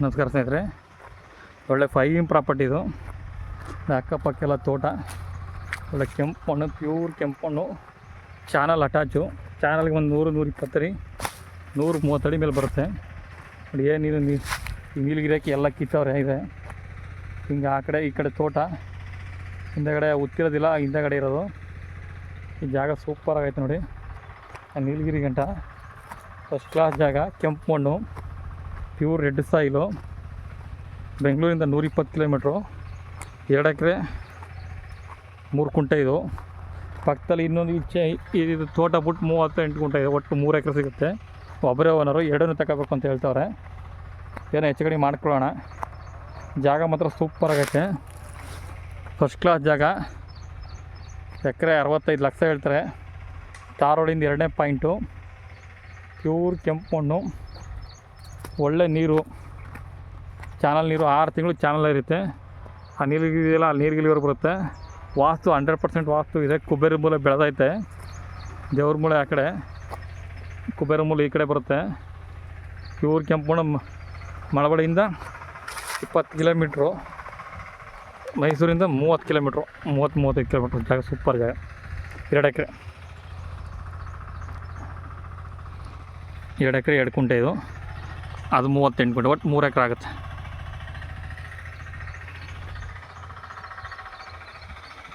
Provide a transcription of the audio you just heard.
ನಮಸ್ಕಾರ ಸ್ನೇಹಿತರೆ, ಒಳ್ಳೆ ಫೈನ್ ಪ್ರಾಪರ್ಟಿ ಇದು. ಅಕ್ಕಪಕ್ಕೆಲ್ಲ ತೋಟ, ಒಳ್ಳೆ ಕೆಂಪು ಮಣ್ಣು, ಪ್ಯೂರ್ ಕೆಂಪು ಮಣ್ಣು, ಚಾನಲ್ ಅಟ್ಯಾಚು. ಚಾನಲ್ಗೆ ಒಂದು 100-120 ಅಡಿ, 130 ಅಡಿ ಮೇಲೆ ಬರುತ್ತೆ ನೋಡಿ. ಏನಿದು ನೀಲಗಿರಿಯಾಕಿ ಎಲ್ಲ ಕಿತ್ತವ್ರೆ ಇದೆ. ಹಿಂಗೆ ಆ ಕಡೆ ಈ ಕಡೆ ತೋಟ, ಹಿಂದಗಡೆ ಉತ್ತಿರೋದಿಲ್ಲ, ಹಿಂದಗಡೆ ಇರೋದು. ಈ ಜಾಗ ಸೂಪರ್ ಆಗೈತೆ ನೋಡಿ. ನೀಲಗಿರಿ ಗಂಟ ಫಸ್ಟ್ ಕ್ಲಾಸ್ ಜಾಗ, ಕೆಂಪು ಮಣ್ಣು, ಪ್ಯೂರ್ ರೆಡ್ ಸಾಯಿಲು. ಬೆಂಗಳೂರಿಂದ 120 ಕಿಲೋಮೀಟ್ರು, 2 ಎಕರೆ 3 ಕುಂಟೆ. ಇದು ಪಕ್ಕದಲ್ಲಿ ಇನ್ನೊಂದು ಈಚೆ ಇದು ತೋಟ ಬಿಟ್ಟು 38 ಕುಂಟೆ ಇದೆ. ಒಟ್ಟು 3 ಎಕರೆ ಸಿಗುತ್ತೆ. ಒಬ್ಬರೇ ಓನರು, 2 ತಗೋಬೇಕು ಅಂತ ಹೇಳ್ತವ್ರೆ. ಏನೋ ಹೆಚ್ಚು ಕಡಿಮೆ ಮಾಡ್ಕೊಳ್ಳೋಣ. ಜಾಗ ಮಾತ್ರ ಸೂಪರ್ ಆಗೈತೆ, ಫಸ್ಟ್ ಕ್ಲಾಸ್ ಜಾಗ. ಎಕರೆ 65 ಲಕ್ಷ ಹೇಳ್ತಾರೆ. ತಾರ್ ರೋಡಿಂದ 2ನೇ ಪಾಯಿಂಟು, ಪ್ಯೂರ್ ಕೆಂಪು ಮಣ್ಣು, ಒಳ್ಳೆ ನೀರು, ಚಾನಲ್ ನೀರು. 6 ತಿಂಗಳು ಚಾನಲ್ ಇರುತ್ತೆ. ಆ ನೀರಿಗಿದೆಯಲ್ಲ, ಅಲ್ಲಿ ನೀರಿಗಿಲಿವರೆಗೆ ಬರುತ್ತೆ. ವಾಸ್ತು 100% ವಾಸ್ತು ಇದೆ. ಕುಬೇರ ಮೂಲೆ ಬೆಳೆದೈತೆ, ದೇವ್ರ ಮೂಲೆ ಆ ಕಡೆ, ಕುಬೇರ ಮೂಲೆ ಈ ಕಡೆ ಬರುತ್ತೆ. ಪ್ಯೂರ್ ಕೆಂಪು ಮಣ್ಣು. ಮಳವಳ್ಳಿಯಿಂದ 20 ಕಿಲೋಮೀಟ್ರು, ಮೈಸೂರಿಂದ 30 ಕಿಲೋಮೀಟ್ರು, 30-35 ಕಿಲೋಮೀಟ್ರ್. ಜಾಗ ಸೂಪರ್ ಜಾಗ. 2 ಎಕರೆ 2 ಎಕರೆ 2 ಕುಂಟೆ ಇದು. ಅದು 38 ಕುಂಟೆ, ಒಟ್ಟು 3 ಎಕರೆ ಆಗುತ್ತೆ.